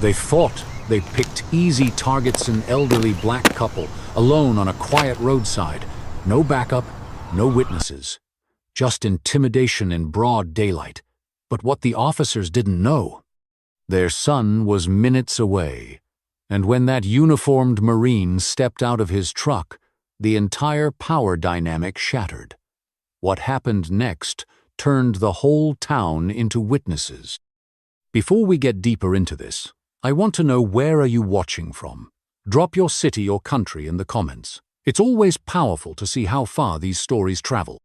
They fought. They picked easy targets, an elderly black couple, alone on a quiet roadside. No backup, no witnesses. Just intimidation in broad daylight. But what the officers didn't know, their son was minutes away. And when that uniformed Marine stepped out of his truck, the entire power dynamic shattered. What happened next turned the whole town into witnesses. Before we get deeper into this, I want to know, where are you watching from? Drop your city or country in the comments. It's always powerful to see how far these stories travel.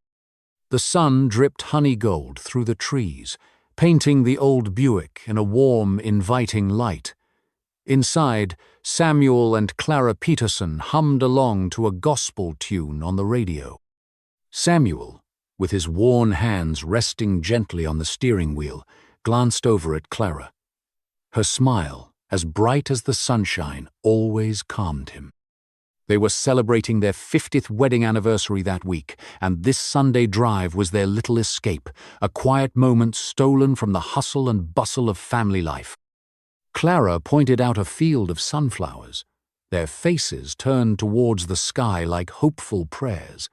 The sun dripped honey gold through the trees, painting the old Buick in a warm, inviting light. Inside, Samuel and Clara Peterson hummed along to a gospel tune on the radio. Samuel, with his worn hands resting gently on the steering wheel, glanced over at Clara. Her smile, as bright as the sunshine, always calmed him. They were celebrating their 50th wedding anniversary that week, and this Sunday drive was their little escape, a quiet moment stolen from the hustle and bustle of family life. Clara pointed out a field of sunflowers. Their faces turned towards the sky like hopeful prayers.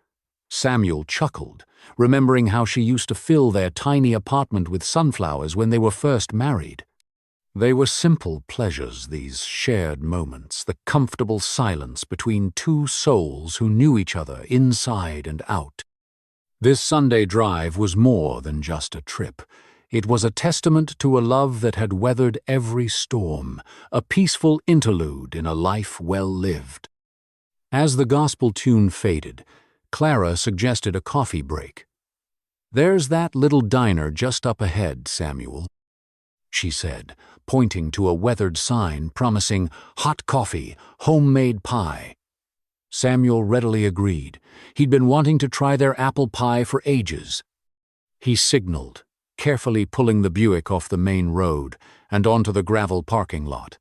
Samuel chuckled, remembering how she used to fill their tiny apartment with sunflowers when they were first married. They were simple pleasures, these shared moments, the comfortable silence between two souls who knew each other inside and out. This Sunday drive was more than just a trip. It was a testament to a love that had weathered every storm, a peaceful interlude in a life well lived. As the gospel tune faded, Clara suggested a coffee break. "There's that little diner just up ahead, Samuel," she said, pointing to a weathered sign promising hot coffee, homemade pie. Samuel readily agreed. He'd been wanting to try their apple pie for ages. He signaled, carefully pulling the Buick off the main road and onto the gravel parking lot.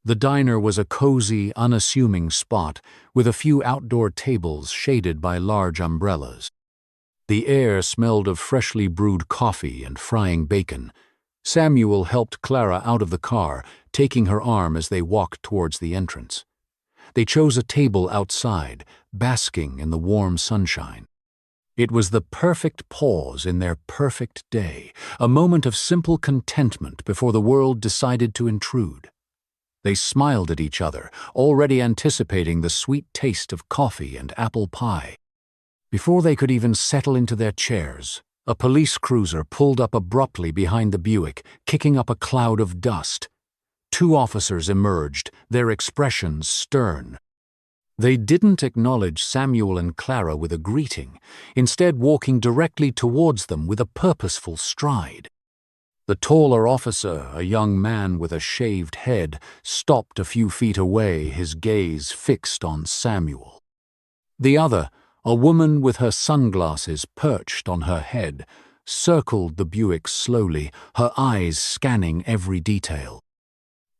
The diner was a cozy, unassuming spot with a few outdoor tables shaded by large umbrellas. The air smelled of freshly brewed coffee and frying bacon. Samuel helped Clara out of the car, taking her arm as they walked towards the entrance. They chose a table outside, basking in the warm sunshine. It was the perfect pause in their perfect day, a moment of simple contentment before the world decided to intrude. They smiled at each other, already anticipating the sweet taste of coffee and apple pie. Before they could even settle into their chairs, a police cruiser pulled up abruptly behind the Buick, kicking up a cloud of dust. Two officers emerged, their expressions stern. They didn't acknowledge Samuel and Clara with a greeting, instead walking directly towards them with a purposeful stride. The taller officer, a young man with a shaved head, stopped a few feet away, his gaze fixed on Samuel. The other, a woman with her sunglasses perched on her head, circled the Buick slowly, her eyes scanning every detail.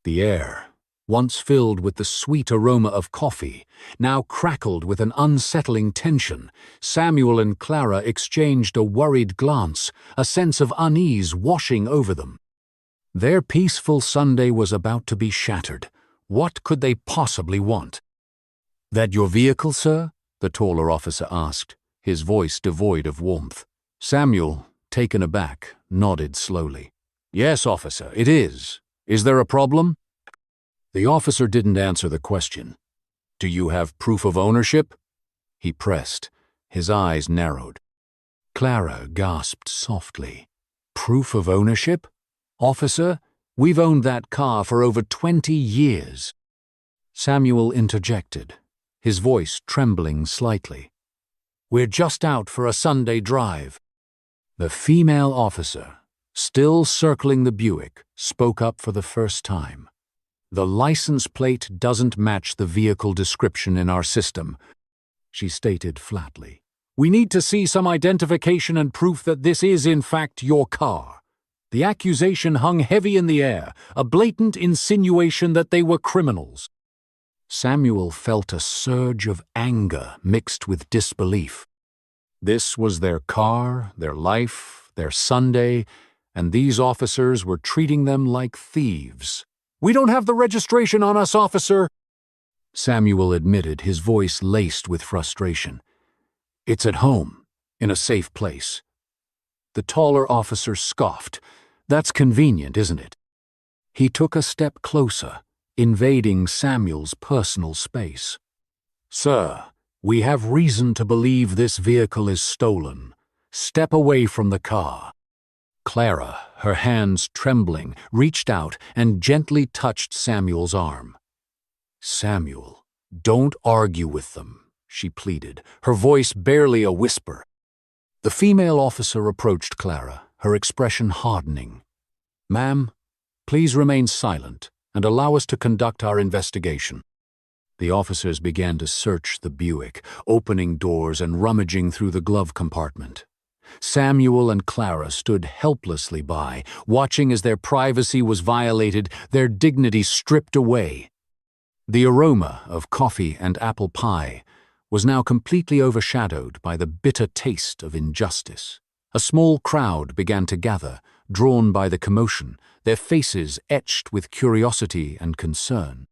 The air, once filled with the sweet aroma of coffee, now crackled with an unsettling tension. Samuel and Clara exchanged a worried glance, a sense of unease washing over them. Their peaceful Sunday was about to be shattered. What could they possibly want? "That your vehicle, sir?" the taller officer asked, his voice devoid of warmth. Samuel, taken aback, nodded slowly. "Yes, officer, it is. Is there a problem?" The officer didn't answer the question. "Do you have proof of ownership?" he pressed, his eyes narrowed. Clara gasped softly. "Proof of ownership? Officer, we've owned that car for over 20 years. Samuel interjected, his voice trembling slightly. "We're just out for a Sunday drive." The female officer, still circling the Buick, spoke up for the first time. "The license plate doesn't match the vehicle description in our system," she stated flatly. "We need to see some identification and proof that this is in fact your car." The accusation hung heavy in the air, a blatant insinuation that they were criminals. Samuel felt a surge of anger mixed with disbelief. This was their car, their life, their Sunday, and these officers were treating them like thieves. We don't have the registration on us, officer. Samuel admitted, his voice laced with frustration. It's at home, in a safe place. The taller officer scoffed. That's convenient, isn't it? He took a step closer, invading Samuel's personal space. Sir, we have reason to believe this vehicle is stolen. Step away from the car. Clara, her hands trembling, reached out and gently touched Samuel's arm. Samuel, don't argue with them, she pleaded, her voice barely a whisper. The female officer approached Clara, her expression hardening. Ma'am, please remain silent and allow us to conduct our investigation. The officers began to search the Buick, opening doors and rummaging through the glove compartment. Samuel and Clara stood helplessly by, watching as their privacy was violated, their dignity stripped away. The aroma of coffee and apple pie was now completely overshadowed by the bitter taste of injustice. A small crowd began to gather, drawn by the commotion, their faces etched with curiosity and concern.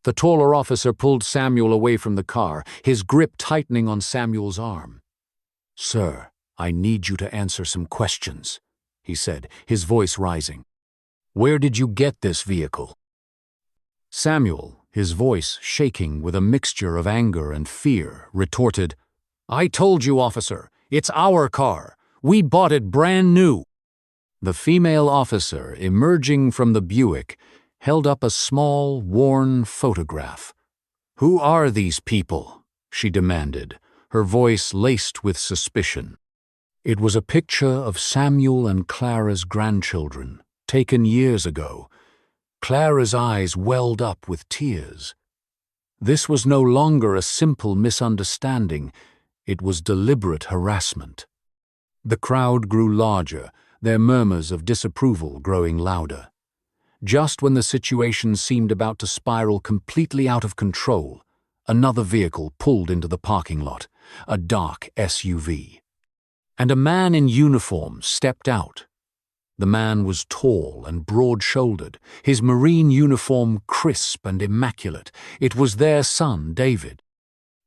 The taller officer pulled Samuel away from the car, his grip tightening on Samuel's arm. Sir, I need you to answer some questions, he said, his voice rising. Where did you get this vehicle? Samuel, his voice shaking with a mixture of anger and fear, retorted, I told you, officer, it's our car. We bought it brand new. The female officer, emerging from the Buick, held up a small, worn photograph. Who are these people? She demanded, her voice laced with suspicion. It was a picture of Samuel and Clara's grandchildren, taken years ago. Clara's eyes welled up with tears. This was no longer a simple misunderstanding, it was deliberate harassment. The crowd grew larger, their murmurs of disapproval growing louder. Just when the situation seemed about to spiral completely out of control, another vehicle pulled into the parking lot, a dark SUV. And a man in uniform stepped out. The man was tall and broad-shouldered, his Marine uniform crisp and immaculate. It was their son, David.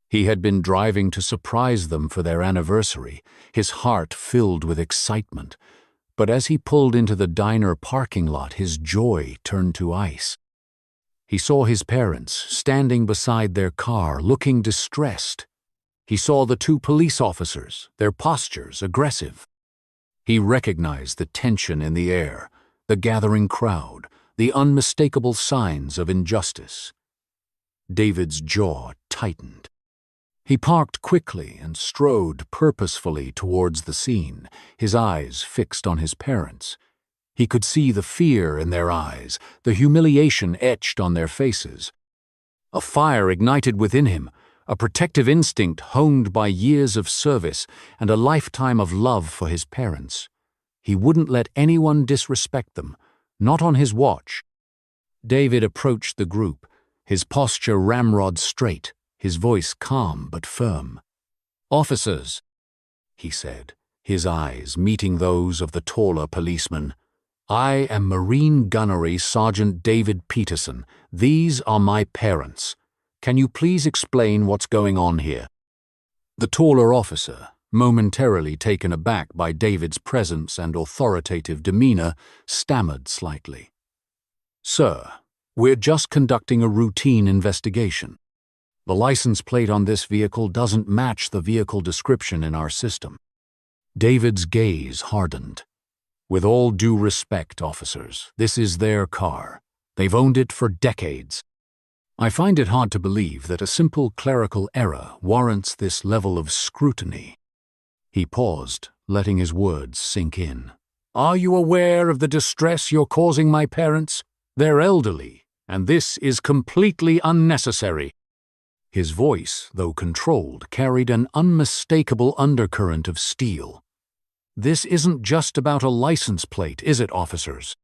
He had been driving to surprise them for their anniversary, his heart filled with excitement. But as he pulled into the diner parking lot, his joy turned to ice. He saw his parents standing beside their car, looking distressed. He saw the two police officers, their postures aggressive. He recognized the tension in the air, the gathering crowd, the unmistakable signs of injustice. David's jaw tightened. He parked quickly and strode purposefully towards the scene, his eyes fixed on his parents. He could see the fear in their eyes, the humiliation etched on their faces. A fire ignited within him, a protective instinct honed by years of service and a lifetime of love for his parents. He wouldn't let anyone disrespect them, not on his watch. David approached the group, his posture ramrod straight, his voice calm but firm. Officers, he said, his eyes meeting those of the taller policeman. I am Marine Gunnery Sergeant David Peterson. These are my parents. Can you please explain what's going on here? The taller officer, momentarily taken aback by David's presence and authoritative demeanor, stammered slightly. Sir, we're just conducting a routine investigation. The license plate on this vehicle doesn't match the vehicle description in our system. David's gaze hardened. With all due respect, officers, this is their car. They've owned it for decades. I find it hard to believe that a simple clerical error warrants this level of scrutiny. He paused, letting his words sink in. Are you aware of the distress you're causing my parents? They're elderly, and this is completely unnecessary. His voice, though controlled, carried an unmistakable undercurrent of steel. This isn't just about a license plate, is it, officers?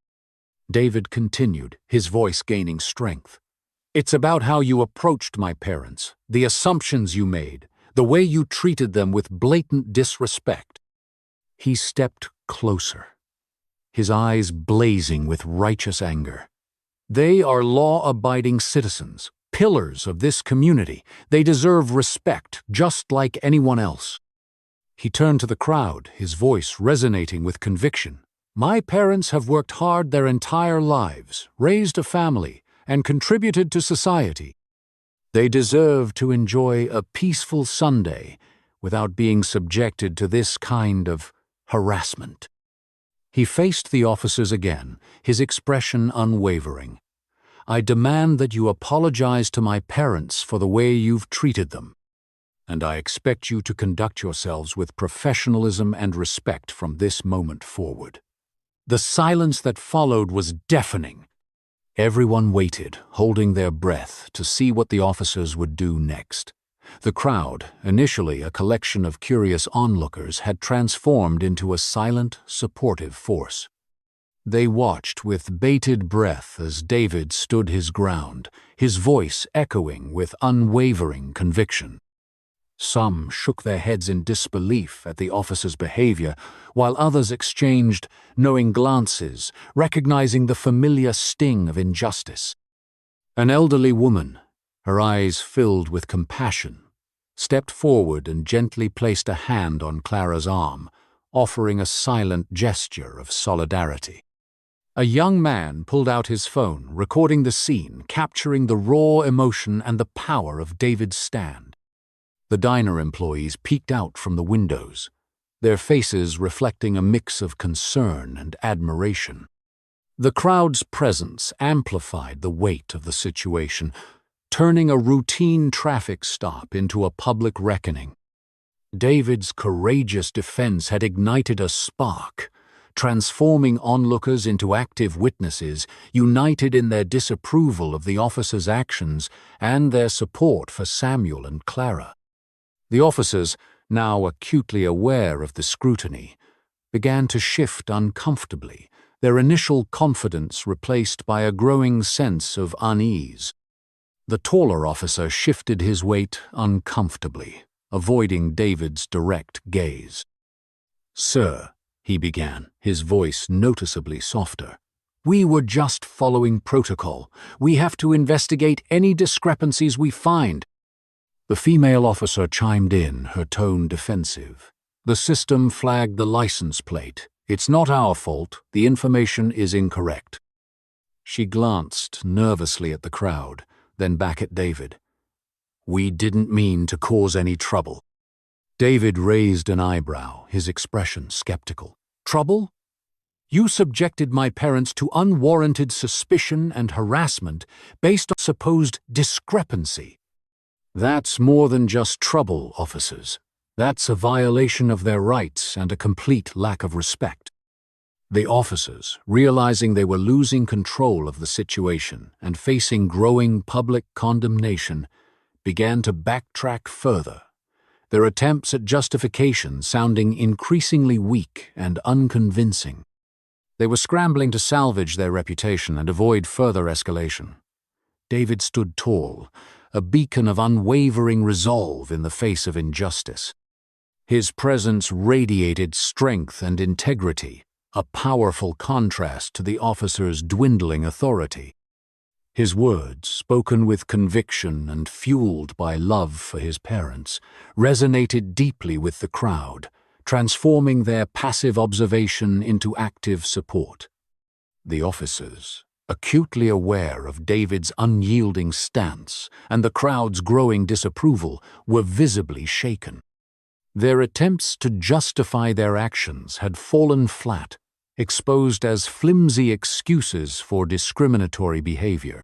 David continued, his voice gaining strength. It's about how you approached my parents, the assumptions you made, the way you treated them with blatant disrespect. He stepped closer, his eyes blazing with righteous anger. They are law-abiding citizens, pillars of this community. They deserve respect, just like anyone else." He turned to the crowd, his voice resonating with conviction. "My parents have worked hard their entire lives, raised a family, and contributed to society. They deserve to enjoy a peaceful Sunday without being subjected to this kind of harassment." He faced the officers again, his expression unwavering. "I demand that you apologize to my parents for the way you've treated them, and I expect you to conduct yourselves with professionalism and respect from this moment forward." The silence that followed was deafening. Everyone waited, holding their breath, to see what the officers would do next. The crowd, initially a collection of curious onlookers, had transformed into a silent, supportive force. They watched with bated breath as David stood his ground, his voice echoing with unwavering conviction. Some shook their heads in disbelief at the officer's behavior, while others exchanged knowing glances, recognizing the familiar sting of injustice. An elderly woman, her eyes filled with compassion, stepped forward and gently placed a hand on Clara's arm, offering a silent gesture of solidarity. A young man pulled out his phone, recording the scene, capturing the raw emotion and the power of David's stand. The diner employees peeked out from the windows, their faces reflecting a mix of concern and admiration. The crowd's presence amplified the weight of the situation, turning a routine traffic stop into a public reckoning. David's courageous defense had ignited a spark, transforming onlookers into active witnesses, united in their disapproval of the officers' actions and their support for Samuel and Clara. The officers, now acutely aware of the scrutiny, began to shift uncomfortably, their initial confidence replaced by a growing sense of unease. The taller officer shifted his weight uncomfortably, avoiding David's direct gaze. "Sir," he began, his voice noticeably softer, "we were just following protocol. We have to investigate any discrepancies we find." The female officer chimed in, her tone defensive. "The system flagged the license plate. It's not our fault. The information is incorrect." She glanced nervously at the crowd, then back at David. "We didn't mean to cause any trouble." David raised an eyebrow, his expression skeptical. "Trouble? You subjected my parents to unwarranted suspicion and harassment based on supposed discrepancy. That's more than just trouble, officers. That's a violation of their rights and a complete lack of respect." The officers, realizing they were losing control of the situation and facing growing public condemnation, began to backtrack further, their attempts at justification sounding increasingly weak and unconvincing. They were scrambling to salvage their reputation and avoid further escalation. David stood tall, a beacon of unwavering resolve in the face of injustice. His presence radiated strength and integrity, a powerful contrast to the officer's dwindling authority. His words, spoken with conviction and fueled by love for his parents, resonated deeply with the crowd, transforming their passive observation into active support. The officers, acutely aware of David's unyielding stance and the crowd's growing disapproval, were visibly shaken. Their attempts to justify their actions had fallen flat, exposed as flimsy excuses for discriminatory behavior.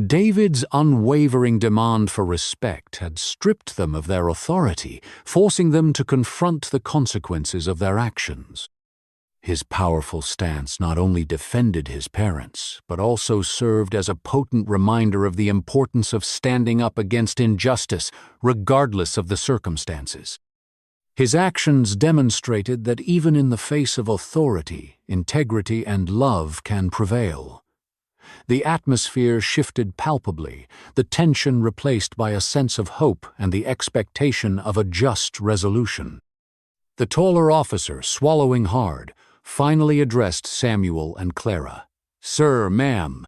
David's unwavering demand for respect had stripped them of their authority, forcing them to confront the consequences of their actions. His powerful stance not only defended his parents, but also served as a potent reminder of the importance of standing up against injustice, regardless of the circumstances. His actions demonstrated that even in the face of authority, integrity and love can prevail. The atmosphere shifted palpably, the tension replaced by a sense of hope and the expectation of a just resolution. The taller officer, swallowing hard, finally addressed Samuel and Clara. "Sir, ma'am,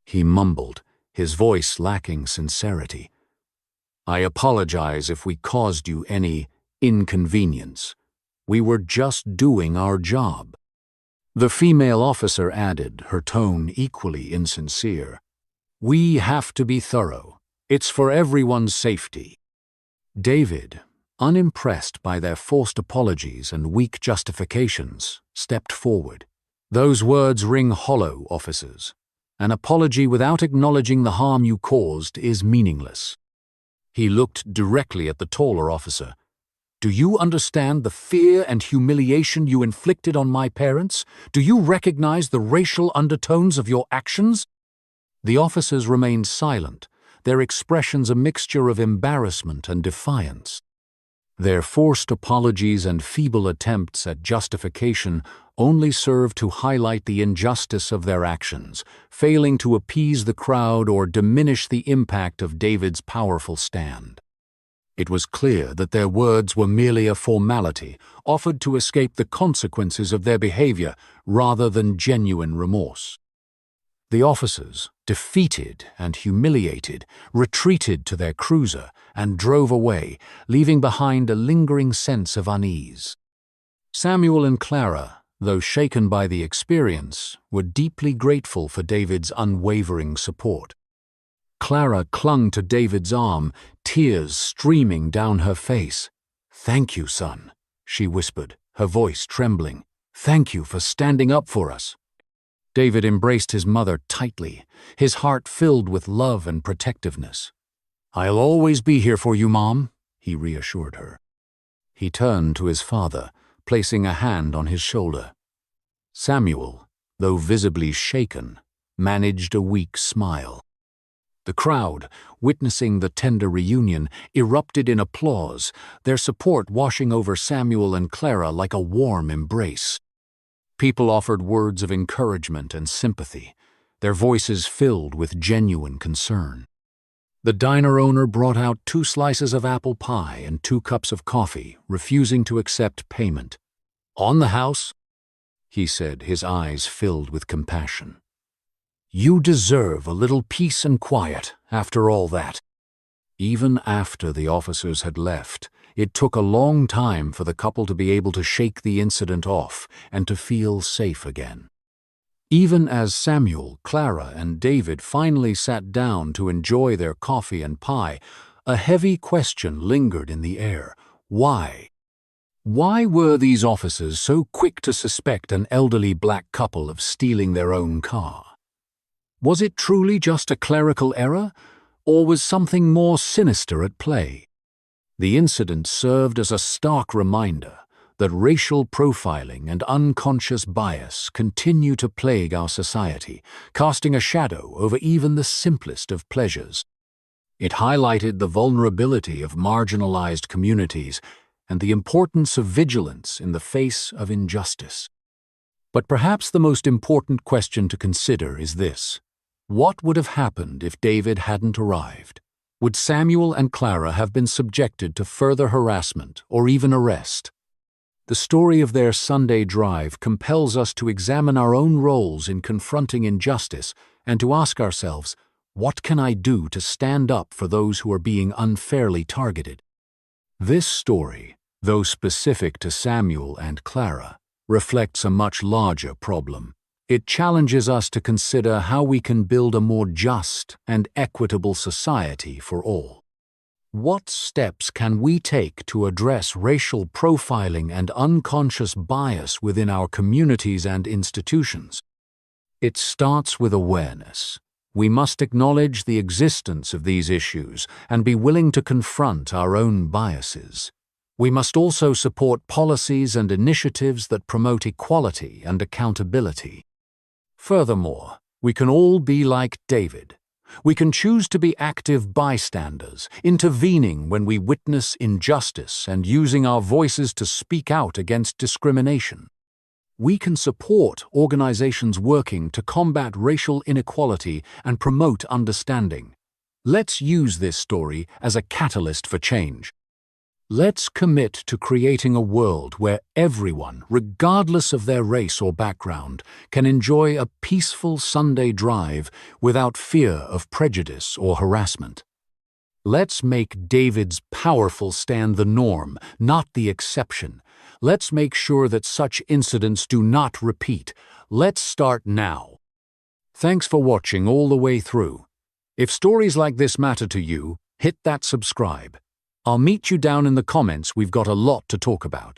he mumbled, his voice lacking sincerity. "I apologize if we caused you any inconvenience. We were just doing our job." The female officer added, her tone equally insincere. "We have to be thorough. It's for everyone's safety." David, unimpressed by their forced apologies and weak justifications, stepped forward. "Those words ring hollow, officers. An apology without acknowledging the harm you caused is meaningless." He looked directly at the taller officer. "Do you understand the fear and humiliation you inflicted on my parents? Do you recognize the racial undertones of your actions?" The officers remained silent, their expressions a mixture of embarrassment and defiance. Their forced apologies and feeble attempts at justification only served to highlight the injustice of their actions, failing to appease the crowd or diminish the impact of David's powerful stand. It was clear that their words were merely a formality, offered to escape the consequences of their behavior rather than genuine remorse. The officers, defeated and humiliated, retreated to their cruiser and drove away, leaving behind a lingering sense of unease. Samuel and Clara, though shaken by the experience, were deeply grateful for David's unwavering support. Clara clung to David's arm, tears streaming down her face. "Thank you, son," she whispered, her voice trembling. "Thank you for standing up for us." David embraced his mother tightly, his heart filled with love and protectiveness. "I'll always be here for you, Mom," he reassured her. He turned to his father, placing a hand on his shoulder. Samuel, though visibly shaken, managed a weak smile. The crowd, witnessing the tender reunion, erupted in applause, their support washing over Samuel and Clara like a warm embrace. People offered words of encouragement and sympathy, their voices filled with genuine concern. The diner owner brought out 2 slices of apple pie and 2 cups of coffee, refusing to accept payment. "On the house," he said, his eyes filled with compassion. "You deserve a little peace and quiet after all that." Even after the officers had left, it took a long time for the couple to be able to shake the incident off and to feel safe again. Even as Samuel, Clara, and David finally sat down to enjoy their coffee and pie, a heavy question lingered in the air. Why? Why were these officers so quick to suspect an elderly black couple of stealing their own car? Was it truly just a clerical error, or was something more sinister at play? The incident served as a stark reminder that racial profiling and unconscious bias continue to plague our society, casting a shadow over even the simplest of pleasures. It highlighted the vulnerability of marginalized communities and the importance of vigilance in the face of injustice. But perhaps the most important question to consider is this: what would have happened if David hadn't arrived? Would Samuel and Clara have been subjected to further harassment or even arrest? The story of their Sunday drive compels us to examine our own roles in confronting injustice and to ask ourselves, what can I do to stand up for those who are being unfairly targeted? This story, though specific to Samuel and Clara, reflects a much larger problem. It challenges us to consider how we can build a more just and equitable society for all. What steps can we take to address racial profiling and unconscious bias within our communities and institutions? It starts with awareness. We must acknowledge the existence of these issues and be willing to confront our own biases. We must also support policies and initiatives that promote equality and accountability. Furthermore, we can all be like David. We can choose to be active bystanders, intervening when we witness injustice and using our voices to speak out against discrimination. We can support organizations working to combat racial inequality and promote understanding. Let's use this story as a catalyst for change. Let's commit to creating a world where everyone, regardless of their race or background, can enjoy a peaceful Sunday drive without fear of prejudice or harassment. Let's make David's powerful stand the norm, not the exception. Let's make sure that such incidents do not repeat. Let's start now. Thanks for watching all the way through. If stories like this matter to you, hit that subscribe. I'll meet you down in the comments. We've got a lot to talk about.